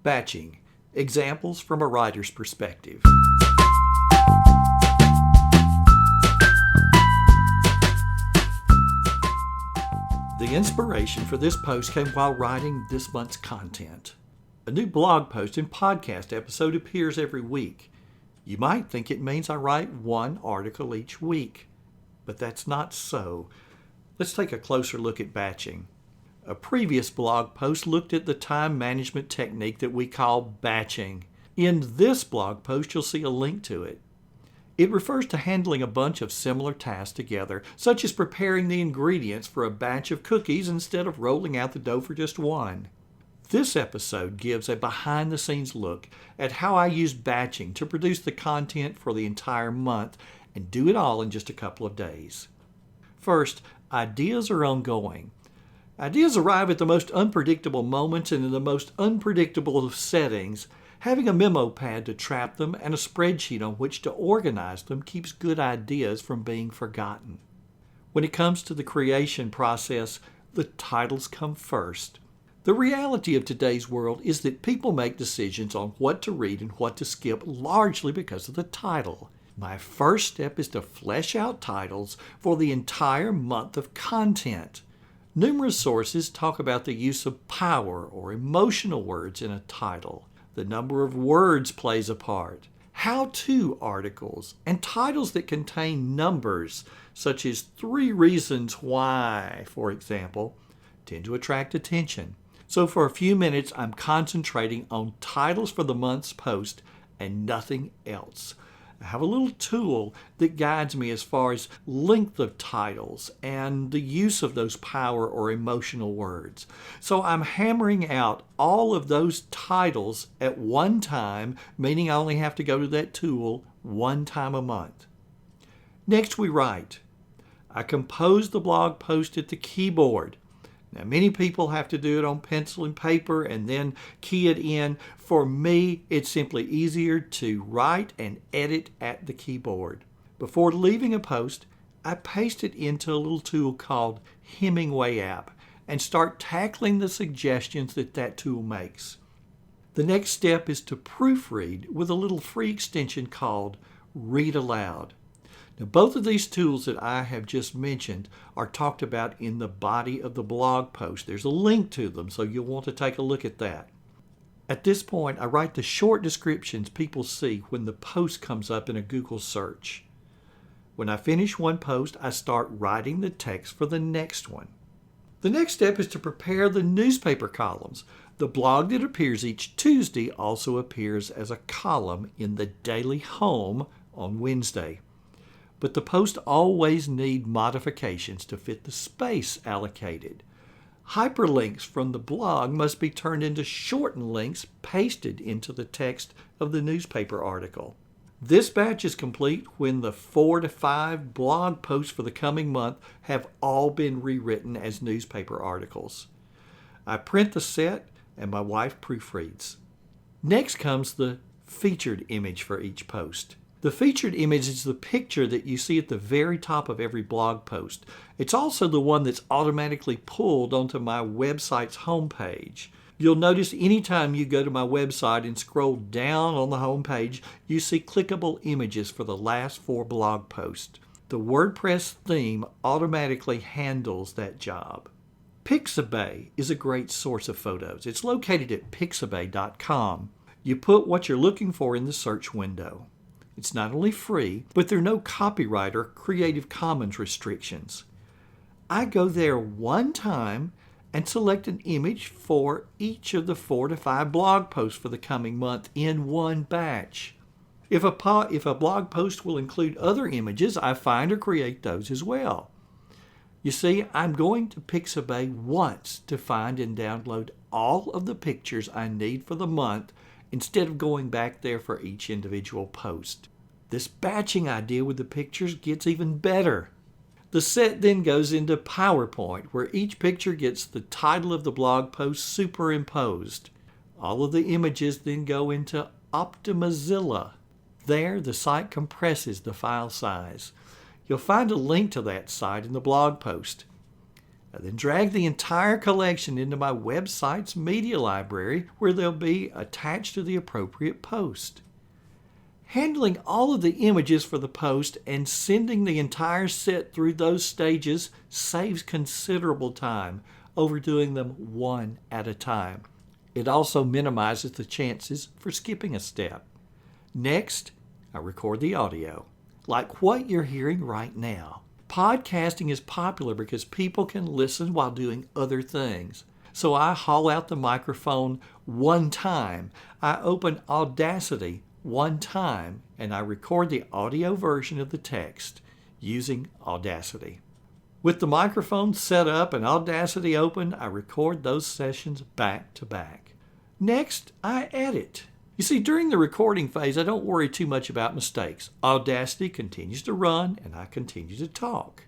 Batching. Examples from a writer's perspective. The inspiration for this post came while writing this month's content. A new blog post and podcast episode appears every week. You might think it means I write one article each week, but that's not so. Let's take a closer look at batching. A previous blog post looked at the time management technique that we call batching. In this blog post, you'll see a link to it. It refers to handling a bunch of similar tasks together, such as preparing the ingredients for a batch of cookies instead of rolling out the dough for just one. This episode gives a behind-the-scenes look at how I use batching to produce the content for the entire month and do it all in just a couple of days. First, ideas are ongoing. Ideas arrive at the most unpredictable moments and in the most unpredictable of settings. Having a memo pad to trap them and a spreadsheet on which to organize them keeps good ideas from being forgotten. When it comes to the creation process, the titles come first. The reality of today's world is that people make decisions on what to read and what to skip largely because of the title. My first step is to flesh out titles for the entire month of content. Numerous sources talk about the use of power or emotional words in a title. The number of words plays a part. How-to articles and titles that contain numbers, such as 3 reasons why, for example, tend to attract attention. So for a few minutes, I'm concentrating on titles for the month's post and nothing else. I have a little tool that guides me as far as length of titles and the use of those power or emotional words. So I'm hammering out all of those titles at one time, meaning I only have to go to that tool one time a month. Next, we write. I compose the blog post at the keyboard. Now, many people have to do it on pencil and paper and then key it in. For me, it's simply easier to write and edit at the keyboard. Before leaving a post, I paste it into a little tool called Hemingway app and start tackling the suggestions that tool makes. The next step is to proofread with a little free extension called Read Aloud. Now, both of these tools that I have just mentioned are talked about in the body of the blog post. There's a link to them, so you'll want to take a look at that. At this point, I write the short descriptions people see when the post comes up in a Google search. When I finish one post, I start writing the text for the next one. The next step is to prepare the newspaper columns. The blog that appears each Tuesday also appears as a column in the Daily Home on Wednesday. But the posts always need modifications to fit the space allocated. Hyperlinks from the blog must be turned into shortened links pasted into the text of the newspaper article. This batch is complete when the 4 to 5 blog posts for the coming month have all been rewritten as newspaper articles. I print the set and my wife proofreads. Next comes the featured image for each post. The featured image is the picture that you see at the very top of every blog post. It's also the one that's automatically pulled onto my website's homepage. You'll notice anytime you go to my website and scroll down on the homepage, you see clickable images for the last 4 blog posts. The WordPress theme automatically handles that job. Pixabay is a great source of photos. It's located at pixabay.com. You put what you're looking for in the search window. It's not only free, but there are no copyright or Creative Commons restrictions. I go there one time and select an image for each of the 4 to 5 blog posts for the coming month in one batch. If a blog post will include other images, I find or create those as well. You see, I'm going to Pixabay once to find and download all of the pictures I need for the month instead of going back there for each individual post. This batching idea with the pictures gets even better. The set then goes into PowerPoint, where each picture gets the title of the blog post superimposed. All of the images then go into Optimizilla. There, the site compresses the file size. You'll find a link to that site in the blog post. I then drag the entire collection into my website's media library where they'll be attached to the appropriate post. Handling all of the images for the post and sending the entire set through those stages saves considerable time over doing them one at a time. It also minimizes the chances for skipping a step. Next, I record the audio, like what you're hearing right now. Podcasting is popular because people can listen while doing other things. So I haul out the microphone one time. I open Audacity one time, and I record the audio version of the text using Audacity. With the microphone set up and Audacity open, I record those sessions back to back. Next, I edit. You see, during the recording phase, I don't worry too much about mistakes. Audacity continues to run, and I continue to talk.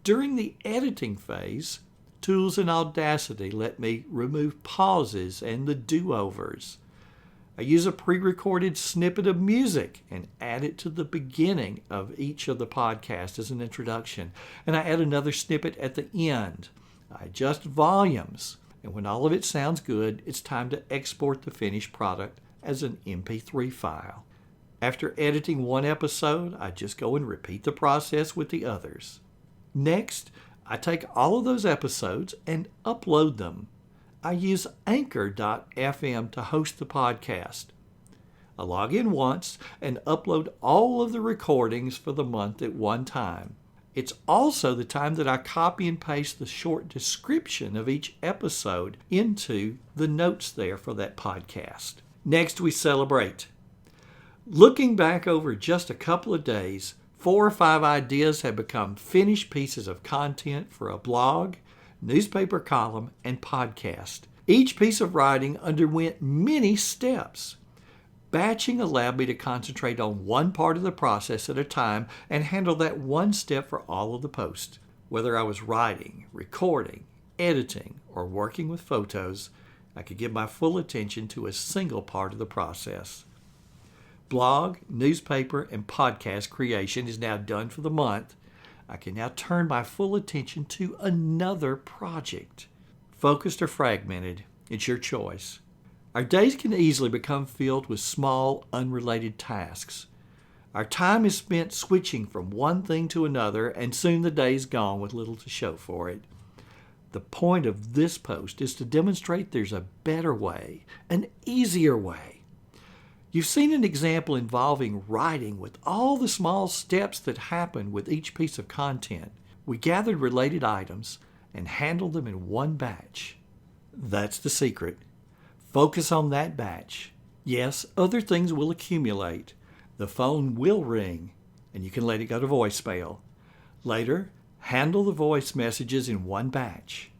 During the editing phase, tools in Audacity let me remove pauses and the do-overs. I use a pre-recorded snippet of music and add it to the beginning of each of the podcasts as an introduction. And I add another snippet at the end. I adjust volumes. And when all of it sounds good, it's time to export the finished product as an MP3 file. After editing one episode, I just go and repeat the process with the others. Next, I take all of those episodes and upload them. I use Anchor.fm to host the podcast. I log in once and upload all of the recordings for the month at one time. It's also the time that I copy and paste the short description of each episode into the notes there for that podcast. Next, we celebrate. Looking back over just a couple of days, 4 or 5 ideas have become finished pieces of content for a blog, newspaper column, and podcast. Each piece of writing underwent many steps. Batching allowed me to concentrate on one part of the process at a time and handle that one step for all of the posts. Whether I was writing, recording, editing, or working with photos, I could give my full attention to a single part of the process. Blog, newspaper, and podcast creation is now done for the month. I can now turn my full attention to another project. Focused or fragmented, it's your choice. Our days can easily become filled with small, unrelated tasks. Our time is spent switching from one thing to another, and soon the day's gone with little to show for it. The point of this post is to demonstrate there's a better way, an easier way. You've seen an example involving writing with all the small steps that happen with each piece of content. We gathered related items and handled them in one batch. That's the secret. Focus on that batch. Yes, other things will accumulate. The phone will ring, and you can let it go to voicemail. Later, handle the voice messages in one batch.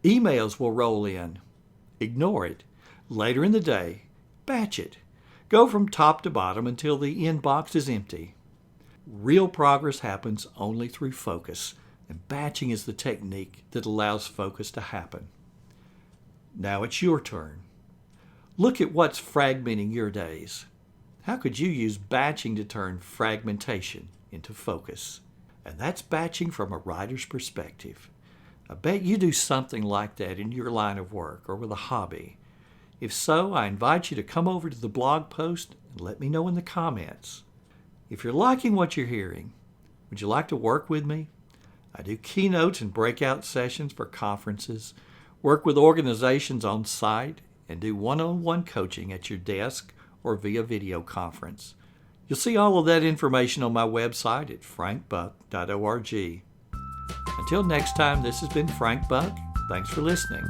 Emails will roll in. Ignore it. Later in the day, batch it. Go from top to bottom until the inbox is empty. Real progress happens only through focus, and batching is the technique that allows focus to happen. Now it's your turn. Look at what's fragmenting your days. How could you use batching to turn fragmentation into focus? And that's batching from a writer's perspective. I bet you do something like that in your line of work or with a hobby. If so, I invite you to come over to the blog post and let me know in the comments. If you're liking what you're hearing, would you like to work with me? I do keynotes and breakout sessions for conferences, work with organizations on site, and do one-on-one coaching at your desk or via video conference. You'll see all of that information on my website at frankbuck.org. Until next time, this has been Frank Buck. Thanks for listening.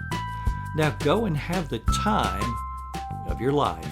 Now go and have the time of your life.